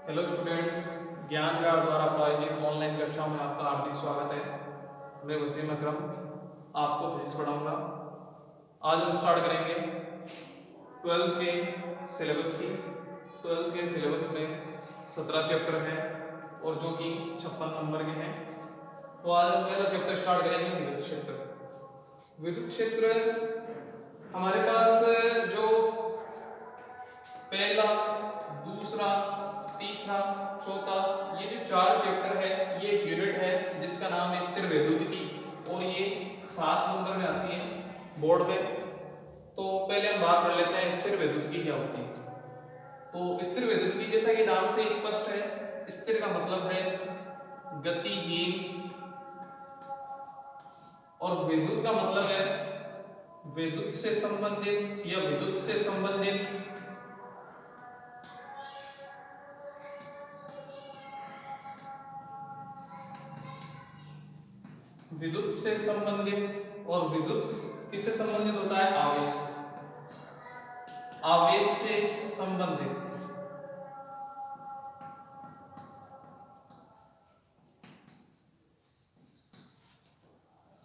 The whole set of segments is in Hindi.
हेलो स्टूडेंट्स, ज्ञान विहार द्वारा प्रायोजित ऑनलाइन कक्षा में आपका हार्दिक स्वागत है। मैं वसीम अकरम आपको फिजिक्स पढ़ाऊंगा। आज हम स्टार्ट करेंगे 12th के सिलेबस की। 12th के सिलेबस में 17 चैप्टर हैं और जो कि 56 नंबर के हैं। तो आज हम पहला चैप्टर स्टार्ट करेंगे विद्युत क्षेत्र। विद्युत क्षेत्र हमारे पास जो पहला, दूसरा, तीसरा, चौथा, ये जो 4 चैप्टर है ये एक यूनिट है जिसका नाम है स्थिर वैद्युतिकी और ये 7 नंबर में आती है बोर्ड में। तो पहले हम बात कर लेते हैं स्थिर वैद्युतिकी क्या होती है। तो स्थिर वैद्युतिकी जैसा कि नाम से स्पष्ट है, स्थिर का मतलब है गतिहीन और विद्युत का मतलब है विद्युत से संबंधित या विद्युत से संबंधित। विद्युत से संबंधित और विद्युत किससे संबंधित होता है? आवेश, आवेश से संबंधित।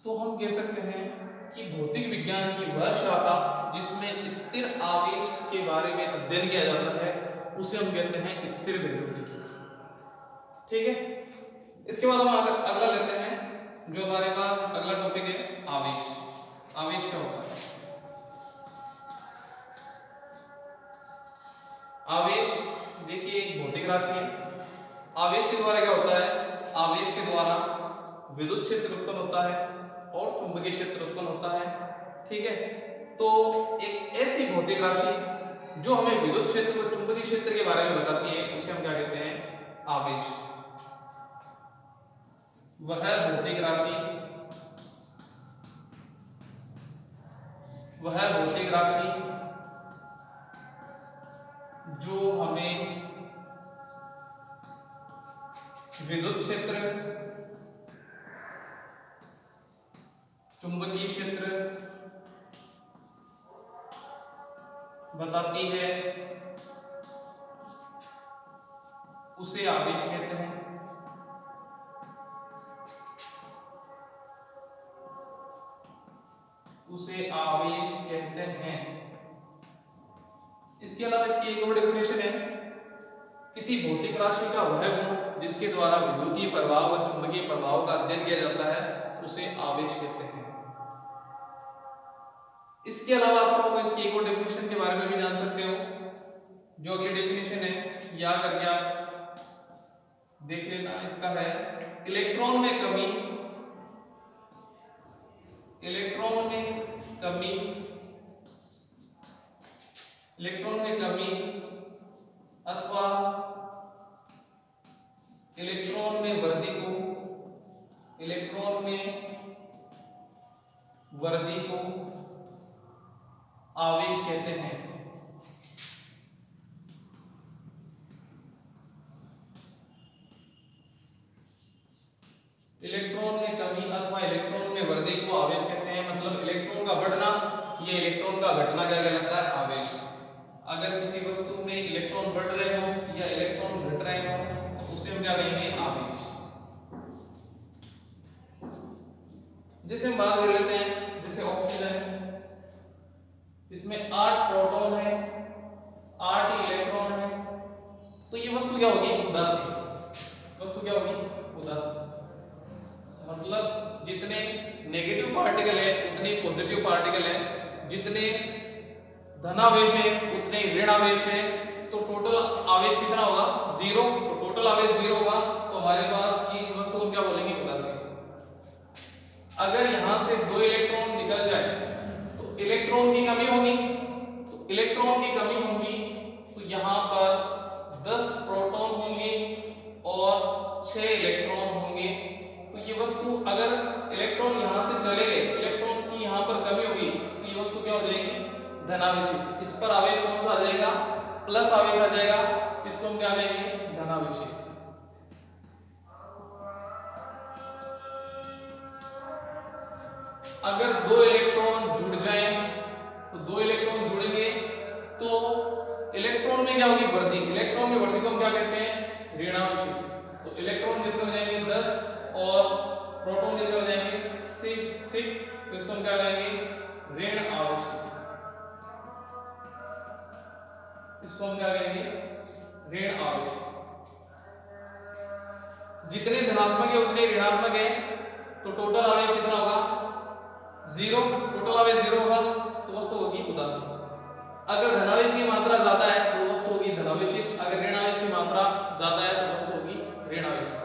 तो हम कह सकते हैं कि भौतिक विज्ञान की वह शाखा जिसमें स्थिर आवेश के बारे में अध्ययन किया जाता है उसे हम कहते हैं स्थिर वैद्युतिकी। ठीक है, इसके बाद हम अगला लेते हैं जो हमारे पास अगला टॉपिक है आवेश। आवेश क्या होता है? आवेश देखिए एक भौतिक राशि है। आवेश के द्वारा क्या होता है? आवेश के द्वारा विद्युत क्षेत्र उत्पन्न होता है और चुंबकीय क्षेत्र उत्पन्न होता है। ठीक है, तो एक ऐसी भौतिक राशि जो हमें विद्युत क्षेत्र और चुंबकीय क्षेत्र के बारे में बताती है उसे हम क्या कहते हैं? आवेश। वह भौतिक राशि, वह भौतिक राशि जो हमें विद्युत क्षेत्र, चुंबकीय क्षेत्र बताती है उसे आवेश कहते हैं। उसे आवेश कहते हैं। इसके अलावा इसकी एक और डेफिनेशन है, किसी भौतिक राशि का वह गुण जिसके द्वारा विद्युतीय प्रभाव और चुंबकीय प्रभाव का अध्ययन किया जाता है उसे आवेश कहते हैं। इसके अलावा आप चाहो तो इसकी एक और डेफिनेशन के बारे में भी जान सकते हो। जो अगली डेफिनेशन है याद करके आप देख लेना। इसका है इलेक्ट्रॉन में कमी, इलेक्ट्रॉन में कमी, इलेक्ट्रॉन में कमी अथवा इलेक्ट्रॉन में वृद्धि को, इलेक्ट्रॉन में वृद्धि को आवेश कहते हैं। इलेक्ट्रॉन में कमी अथवा इलेक्ट्रॉन में वृद्धि को आवेश कहते हैं। मतलब इलेक्ट्रॉन का बढ़ना या इलेक्ट्रॉन का घटना क्या कहलाता है? आवेश। अगर किसी वस्तु में इलेक्ट्रॉन बढ़ रहे हो या इलेक्ट्रॉन घट रहे हो तो उसे हम क्या कहेंगे? आवेश। जैसे हम बात कर लेते हैं, जैसे ऑक्सीजन, इसमें 8 प्रोटॉन है, 8 इलेक्ट्रॉन है, तो ये वस्तु क्या होगी? उदासीन। वस्तु क्या होगी? उदासीन। मतलब जितने नेगेटिव पार्टिकल है उतने पॉजिटिव पार्टिकल है, जितने धनावेश है उतने ऋण आवेश है, तो टोटल आवेश कितना होगा? 0। तो टोटल आवेश 0 होगा तो हमारे पास की इस वस्तु को क्या बोलेंगे? उदासीन। अगर यहां से 2 इलेक्ट्रॉन निकल जाए तो इलेक्ट्रॉन की कमी होगी, तो इलेक्ट्रॉन की कमी होगी तो यहां पर 10 प्रोटॉन होंगे और 6 इलेक्ट्रॉन होंगे। तो ये वस्तु अगर इलेक्ट्रॉन यहां से चले गए, इलेक्ट्रॉन की यहां पर कमी होगी तो ये वस्तु क्या हो जाएगी? धनावेशी। इस पर आवेश कौन सा आ जाएगा? प्लस आवेश आ जाएगा। इसको हम क्या कहेंगे? धनावेशी। अगर 2 इलेक्ट्रॉन जुड़ जाएं तो 2 इलेक्ट्रॉन जुड़ेंगे तो इलेक्ट्रॉन में क्या होगी? वृद्धि। इलेक्ट्रॉन में वृद्धि को हम क्या कहते हैं? आवेश। जितने धनात्मक है उतने ऋणात्मक है, तो टोटल आवेश कितना होगा? 0। टोटल आवेश 0 होगा तो वस्तु होगी उदासीन। अगर धनावेश की मात्रा ज्यादा है तो वस्तु होगी धनावेशित, अगर ऋण आवेश की मात्रा ज्यादा है तो वस्तु होगी ऋण आवेशित।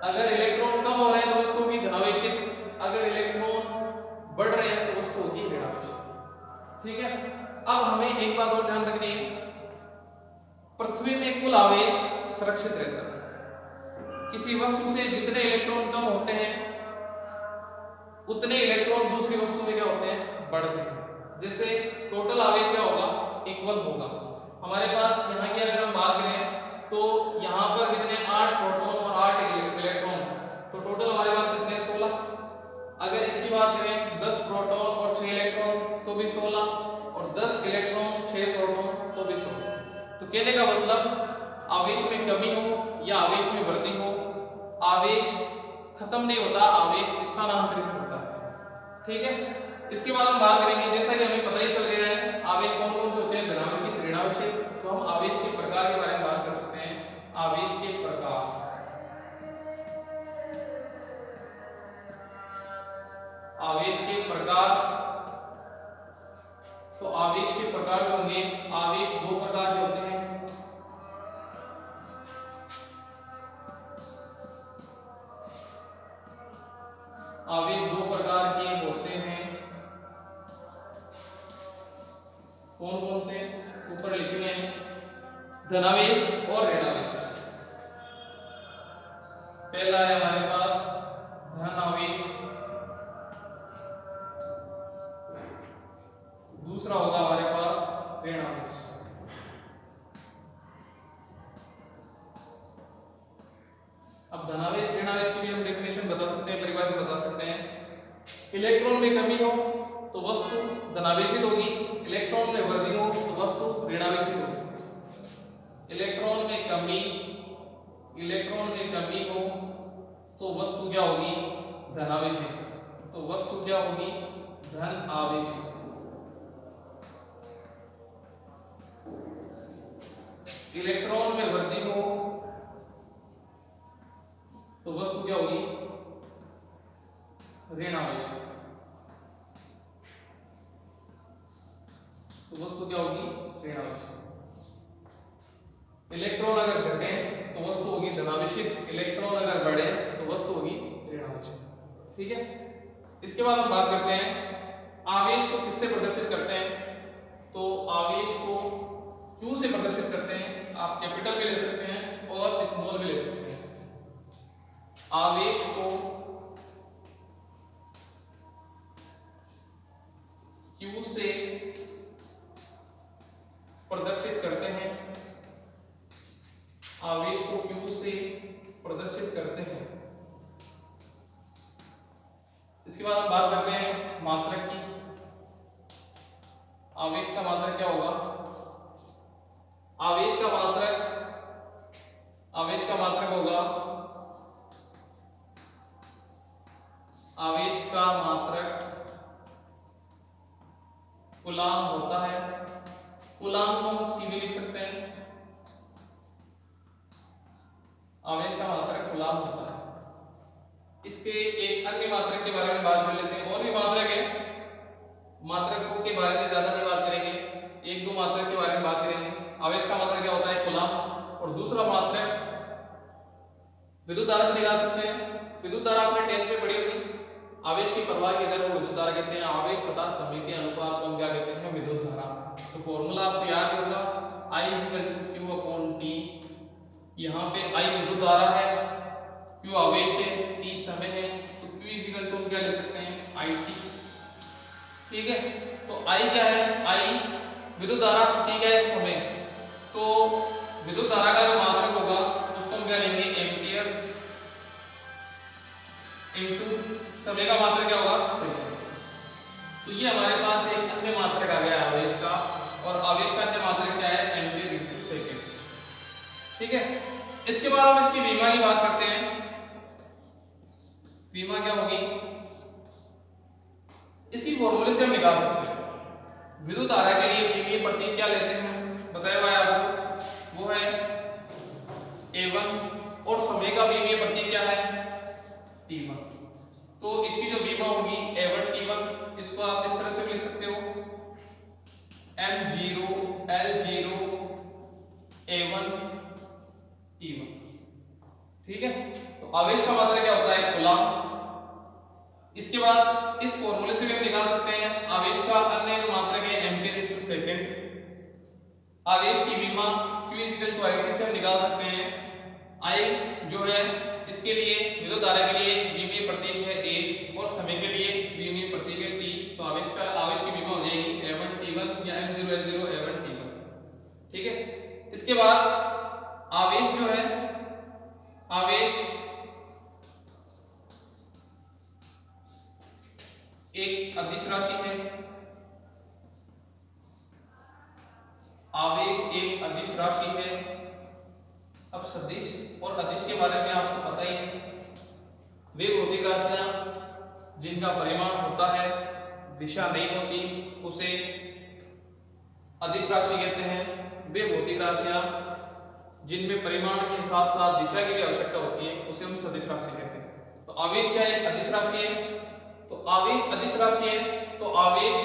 अगर इलेक्ट्रॉन कम हो रहे हैं तो वस्तु होगी धनावेशित, अगर इलेक्ट्रॉन बढ़ रहे हैं तो वस्तु होगी ऋण आवेशित। ठीक है। अब हमें एक बात और ध्यान रखनी है, पृथ्वी में कुल आवेश सुरक्षित रहता है। किसी वस्तु से जितने इलेक्ट्रॉन कम होते हैं उतने इलेक्ट्रॉन दूसरी वस्तु में क्या होते हैं? बढ़ते हैं। जैसे टोटल आवेश क्या होगा? इक्वल होगा। हमारे पास यहाँ की अगर हम बात करें तो यहाँ पर कितने? 8 प्रोटॉन और 8 इलेक्ट्रॉन, तो टोटल हमारे पास कितने? 16। अगर इसकी बात करें 10 प्रोटॉन और 6 इलेक्ट्रॉन तो भी 16, और 10 इलेक्ट्रॉन 6 प्रोटॉन तो भी 16। तो कहने का मतलब आवेश में कमी हो या आवेश में वृद्धि हो, आवेश खत्म नहीं होता, आवेश स्थानांतरित होता है। ठीक है। इसके बाद हम बात करेंगे, जैसा कि हमें पता ही चल गया है आवेश कौन कौन से होते हैं? धनावेशित, ऋणावेशित। तो हम आवेश के प्रकार के बारे में बात कर सकते हैं। आवेश के प्रकार, आवेश के प्रकार। तो आवेश के प्रकार होंगे, आवेश 2 प्रकार के होते हैं। आवेश 2 प्रकार के होते हैं। कौन कौन से? ऊपर लिखे हुए हैं, धनावेश और ऋणावेश। पहला है हमारे पास धनावेश, दूसरा होगा हमारे पास ऋणावेश। अब धनावेश ऋणावेश की भी हम डेफिनेशन बता सकते हैं, परिभाषा बता सकते हैं। इलेक्ट्रॉन में कमी हो तो वस्तु धनावेशित होगी, इलेक्ट्रॉन में वृद्धि हो तो वस्तु ऋणावेशित होगी। इलेक्ट्रॉन में कमी हो तो वस्तु क्या होगी? धनावेशित। तो वस्तु क्या होगी? धन आवेशित। इलेक्ट्रॉन में वृद्धि हो तो वस्तु क्या होगी? ऋण आवेशित। तो वस्तु क्या होगी? ऋण आवेशित। इलेक्ट्रॉन अगर घटे तो वस्तु होगी धनावेशित, इलेक्ट्रॉन अगर बढ़े तो वस्तु होगी ऋण आवेशित। ठीक है। इसके बाद हम बात करते हैं आवेश को किससे प्रदर्शित करते हैं। तो आवेश को क्यू से प्रदर्शित करते हैं। आप कैपिटल भी ले सकते हैं और स्मॉल भी ले सकते हैं। आवेश को क्यू से प्रदर्शित करते हैं। आवेश को क्यू से प्रदर्शित करते हैं। इसके बाद हम बात करते हैं मात्रक की। आवेश का मात्रक क्या होगा? आवेश का मात्रक होगा, आवेश का मात्रक कूलाम होता है। कूलाम को हम सी भी लिख सकते हैं। आवेश का मात्रक कूलाम होता है। इसके एक अन्य मात्रक के बारे में बात कर लेते हैं। और भी मात्रक है, मात्रकों के बारे में ज्यादा नहीं बात करेंगे, 1-2 मात्रक के बारे में बात करेंगे। आवेश का मात्रक क्या होता है? कूलाम। और दूसरा मात्रक विद्युत धारा से निकाल सकते हैं। विद्युत धारा आपने 10th में पढ़ी होगी। आवेश की प्रवाह की दर को विद्युत धारा कहते हैं। आवेश तथा समय के अनुपात को हम क्या कहते हैं? विद्युत धारा। तो फॉर्मूला आपको याद होगा, I = Q/T। यहाँ पे I विद्युत धारा है, Q आवेश है, T समय है, तो Q = हम क्या ले सकते हैं? IT। ठीक है। तो I क्या है? I विद्युत धारा, T क्या है? समय। तो विद्युत धारा का जो मात्रक होगा उसको हम क्या लेंगे? एम्पियर इनटू समय का मात्रक क्या होगा? सेकंड। तो ये हमारे पास एक अन्य मात्रक आ गया आवेश का, और आवेश का अन्य मात्रक क्या है? Ampere into second. ठीक है। इसके बाद हम इसकी विमा की बात करते हैं। विमा क्या होगी? इसकी फॉर्मूले से हम निकाल सकते हैं। विद्युत धारा के लिए विमीय प्रतीक क्या लेते हैं? बताया हुआ है आपको, वो है A1 और समय का विमीय प्रतीक क्या है T1। तो इसकी जो विमा होगी A1 T1, इसको आप इस तरह से भी लिख सकते हो M0 L0 A1 T1। ठीक है, तो आवेश का मात्रा क्या होता है कूलम। इसके बाद इस फॉर्मूले से भी हम निकाल सकते हैं आवेश का अन्य मात्रक है एम्पीयर इनटू सेकंड। आवेश की विमा Q IT से हम निकाल सकते हैं I जो है इसके लिए विद्युत धारा के लिए विमीय प्रतीक है A और समय के लिए विमीय प्रतीक है T। तो आवेश की विमा हो जाएगी A1 T1 या M0 L0 A1 T1। ठीक है, इसके बाद आवेश जो है आवेश एक अदिश राशि है। आवेश एक अदिश राशि है। अब सदिश और अदिश के बारे में आपको पता ही है, वे भौतिक राशियां जिनका परिमाण होता है दिशा नहीं होती उसे अदिश राशि कहते हैं। वे भौतिक राशियां जिनमें परिमाण के साथ साथ दिशा की भी आवश्यकता होती है उसे हम सदिश राशि कहते हैं। तो आवेश क्या एक अदिश राशि है। तो आवेश अदिश राशि है तो आवेश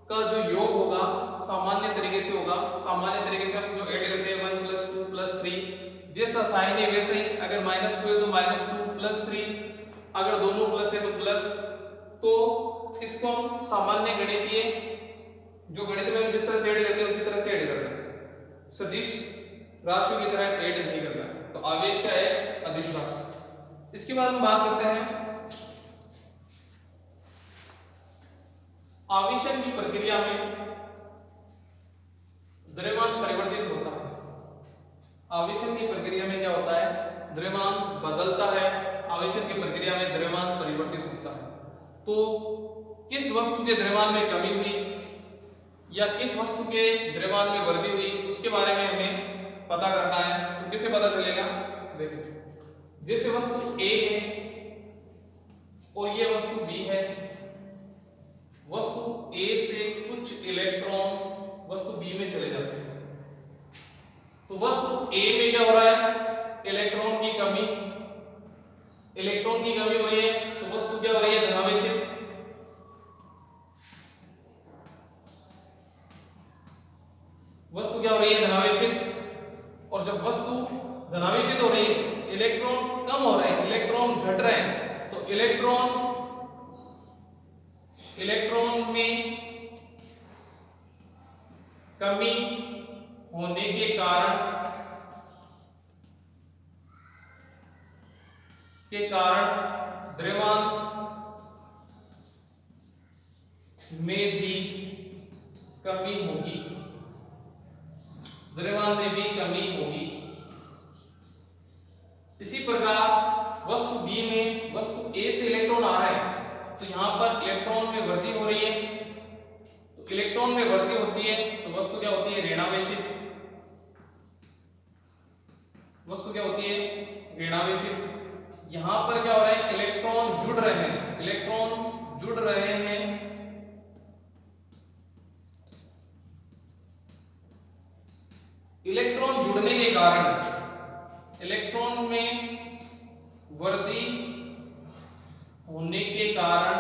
का जो योग होगा सामान्य तरीके से होगा। सामान्य तरीके से हम जो ऐड करते हैं 1 + 2 + 3, जैसा साइन है वैसे ही। अगर -2 है तो -2 + 3, अगर दोनों प्लस है तो प्लस। तो इसको हम सामान्य गणितीय जो गणित में हम जिस तरह से ऐड करते हैं उसी तरह से ऐड करना है, सदिश राशियों की तरह ऐड नहीं करना है। तो आवेश का है अदिश राशि। इसके बाद हम बात करते हैं आवेशन की प्रक्रिया में द्रव्यमान परिवर्तित होता है। आवेशन की प्रक्रिया में क्या होता है द्रव्यमान बदलता है। आवेशन की प्रक्रिया में द्रव्यमान परिवर्तित होता है। तो किस वस्तु के द्रव्यमान में कमी हुई या किस वस्तु के द्रव्यमान में वृद्धि हुई उसके बारे में हमें पता करना है। तो किसे पता चलेगा, देखिए जैसे वस्तु A है और ये वस्तु B है। वस्तु A से कुछ इलेक्ट्रॉन वस्तु B में चले जाते हैं। तो वस्तु A में क्या हो रहा है इलेक्ट्रॉन की कमी हो रही है। तो वस्तु क्या हो रही है धनावेशित। वस्तु क्या हो रही है धनावेशित। और जब वस्तु धनावेशित हो रही है इलेक्ट्रॉन कम हो रहे हैं, इलेक्ट्रॉन घट रहे हैं। तो इलेक्ट्रॉन में कमी होने के कारण द्रव्यमान में भी कमी होगी। द्रव्यमान में भी कमी होगी। इसी प्रकार वस्तु B में वस्तु A से इलेक्ट्रॉन आ रहे हैं तो यहां पर इलेक्ट्रॉन में वृद्धि हो रही है। तो इलेक्ट्रॉन में वृद्धि होती है तो वस्तु क्या होती है ऋणावेशित। वस्तु क्या होती है ऋणावेशित। यहां पर क्या हो रहा है इलेक्ट्रॉन जुड़ रहे हैं। इलेक्ट्रॉन जुड़ने के कारण इलेक्ट्रॉन में वृद्धि होने के कारण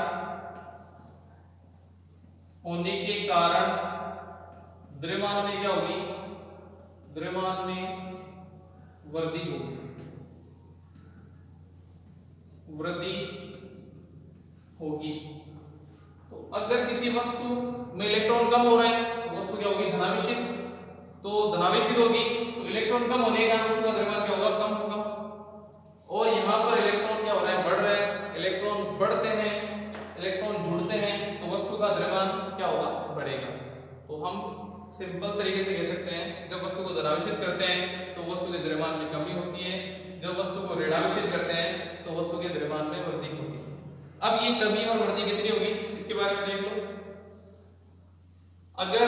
द्रव्यमान में क्या होगी द्रव्यमान में वृद्धि होगी। तो अगर किसी वस्तु में इलेक्ट्रॉन कम हो रहे हैं तो वस्तु क्या होगी धनावेशित। तो धनावेशित होगी तो इलेक्ट्रॉन कम होने के कारण वस्तु का द्रव्यमान क्या होगा कम होगा। और यहाँ पर इलेक्ट्रॉन क्या हो रहा है बढ़ रहे हैं। इलेक्ट्रॉन बढ़ते हैं, इलेक्ट्रॉन जुड़ते हैं तो वस्तु का द्रव्यमान क्या होगा बढ़ेगा। तो हम सिंपल तरीके से कह सकते हैं जब वस्तु को धनावेशित करते हैं तो वस्तु के द्रव्यमान में कमी होती है, जब वस्तु को ऋणावेशित करते हैं तो वस्तु के द्रव्यमान में वृद्धि होती है। अब ये कमी और वृद्धि कितनी होगी इसके बारे में देख लो। अगर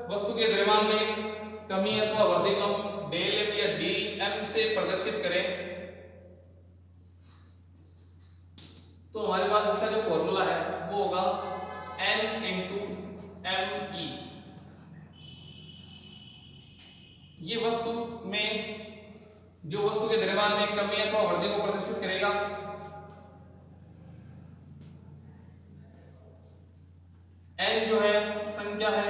वस्तु के द्रव्यमान में कमी अथवा वृद्धि को डेल एम या डी एम से प्रदर्शित करें तो हमारे पास इसका जो फॉर्मूला है वो होगा N × ME। ये वस्तु में जो वस्तु के द्रव्यमान में कमी अथवा वृद्धि को प्रदर्शित करेगा। n जो है संख्या है,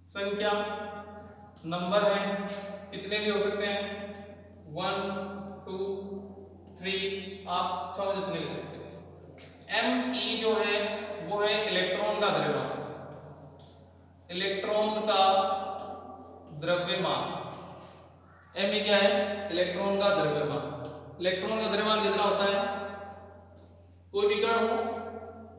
संख्या नंबर है, कितने भी हो सकते हैं 1 2 3, आप चाहो जितने ले सकते हो। me जो है वो है इलेक्ट्रॉन का द्रव्यमान, इलेक्ट्रॉन का द्रव्यमान। me क्या है? इलेक्ट्रॉन का द्रव्यमान। इलेक्ट्रॉन का द्रव्यमान कितना होता है? कोई भी कण हो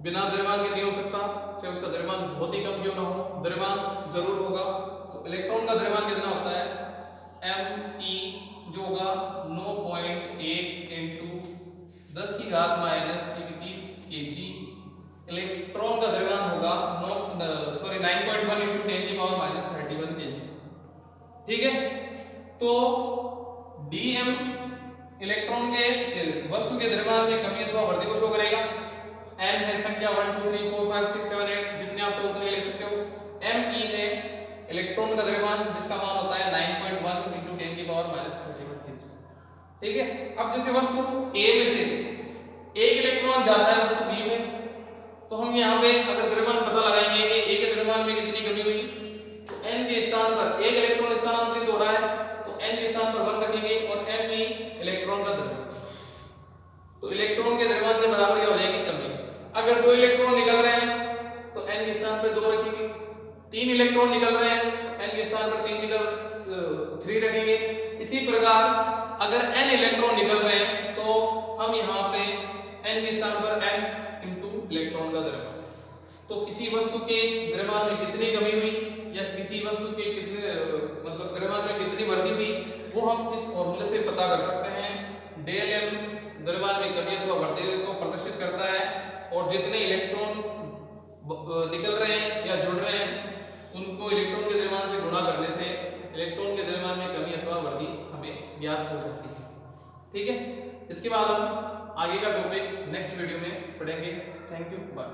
बिना द्रव्यमान के नहीं हो सकता, चाहे उसका द्रव्यमान बहुत ही कम क्यों ना हो, द्रव्यमान जरूर होगा। तो इलेक्ट्रॉन का द्रव्यमान कितना होता है? me जो होगा 9.8 × 10⁻31 kg। इलेक्ट्रॉन का द्रव्यमान होगा 9.1 × 10⁻31 kg। ठीक है, तो dm इलेक्ट्रॉन के वस्तु के द्रव्यमान में कमी अथवा वृद्धि को शो करेगा। n है संख्या 1 2 3 4 5 6 7 8, जितने आप चाहो उतने ले सकते हो। me है इलेक्ट्रॉन का द्रव्यमान जिसका मान होता है 9.1 × 10⁻31 kg। ठीक है, अब जैसे वस्तु A में से एक इलेक्ट्रॉन जाता है वस्तु B में, तो हम यहाँ पे अगर द्रव्यमान पता लगाएंगे कि A के द्रव्यमान में कितनी कमी हुई, तो n के स्थान पर एक इलेक्ट्रॉन स्थानांतरित हो रहा है, तो n के स्थान पर 1 रखेंगे और m इलेक्ट्रॉन का द्रव्यमान, तो इलेक्ट्रॉन के द्रव्यमान के बराबर क्या हो जाएगी? कमी। अगर 2 इलेक्ट्रॉन निकल रहे हैं तो n के स्थान पर 2 रखेंगे, 3 इलेक्ट्रॉन निकल रहे हैं तो n के स्थान पर 3 रखेंगे। इसी प्रकार अगर n इलेक्ट्रॉन निकल रहे हैं तो हम यहाँ पे n के स्थान पर n × इलेक्ट्रॉन का द्रव्यमान। तो किसी वस्तु के द्रव्यमान में कितनी कमी हुई या किसी वस्तु के कितने मतलब द्रव्यमान में कितनी वृद्धि हुई, वो हम इस फॉर्मूले से पता कर सकते हैं। डेल m द्रव्यमान में कमी अथवा वृद्धि को प्रदर्शित करता है, और जितने इलेक्ट्रॉन निकल रहे हैं या जुड़ रहे हैं उनको इलेक्ट्रॉन के द्रव्यमान से गुणा करने से इलेक्ट्रॉन के द्रव्यमान में कमी अथवा वृद्धि हमें ज्ञात हो सकती है। ठीक है, इसके बाद हम आगे का टॉपिक नेक्स्ट वीडियो में पढ़ेंगे। Thank you, bye.